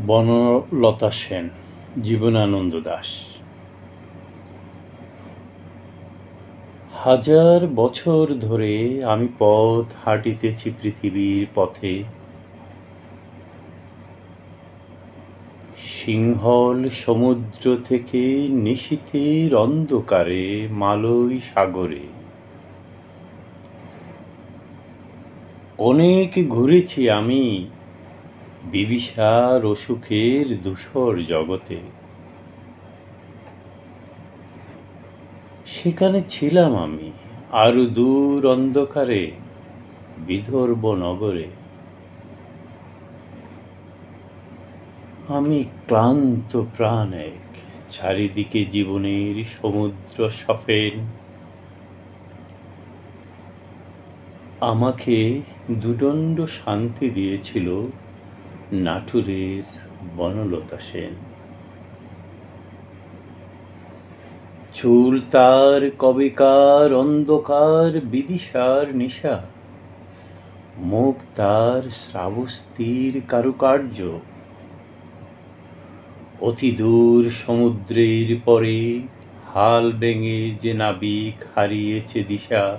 বনলতা সেন, জীবনানন্দ দাশ। হাজার বছর ধরে আমি পথ হাঁটিতেছি পৃথিবীর পথে। সিংহল সমুদ্র থেকে নিশীথের অন্ধকারে মালয় সাগরে। অনেক ঘুরেছি আমি বিবিসার অসুখের ধূসর জগতে। সেখানে ছিলাম আমি আরো দূর অন্ধকারে বিদর্ভ নগরে। আমি ক্লান্ত প্রাণ এক, চারিদিকে জীবনের সমুদ্র সফেন। আমাকে দুদণ্ড শান্তি দিয়েছিল নাটোরের বনলতা সেন। চুল তার কবেকার অন্ধকার বিদিশার নিশা, মুখ তার শ্রাবস্তির কারুকার্য। অতি দূর সমুদ্রের পরে হাল ভেঙে যে নাবিক হারিয়েছে দিশা।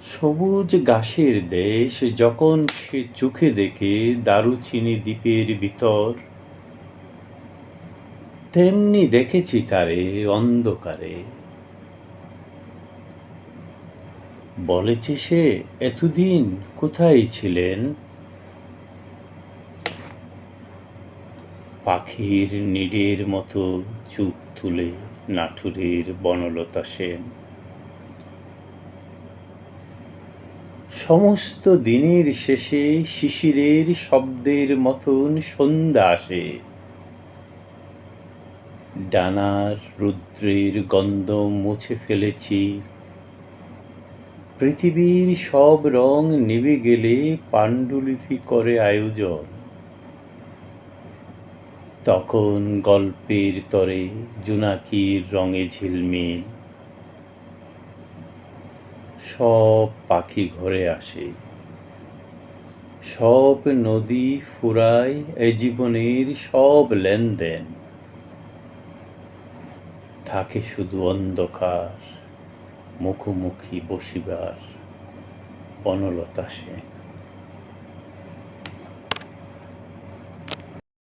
সবুজ ঘাসের দেশ যখন সে চোখে দেখে দারুচিনি দ্বীপের ভিতর, তেমনি দেখেছি তারে অন্ধকারে। বলেছে সে এতদিন কোথায় ছিলেন? পাখির নীড়ের মতো চুপ তুলে নাটোরের বনলতা সেন। সমস্ত দিনের শেষে শিশিরের শব্দের মতন সন্ধ্যা আসে। ডানার রুদ্রের গন্ধ মুছে ফেলেছি। পৃথিবীর সব রং নিভে গেলে পাণ্ডুলিপি করে আয়োজন। তখন গল্পের তরে জোনাকির রঙে ঝিলমিল। সব পাখি ঘরে আসে, সব নদী ফুরায় এ জীবনের সব লেনদেন। থাকে শুধু অন্ধকার, মুখোমুখি বসিবার বনলতা সেন।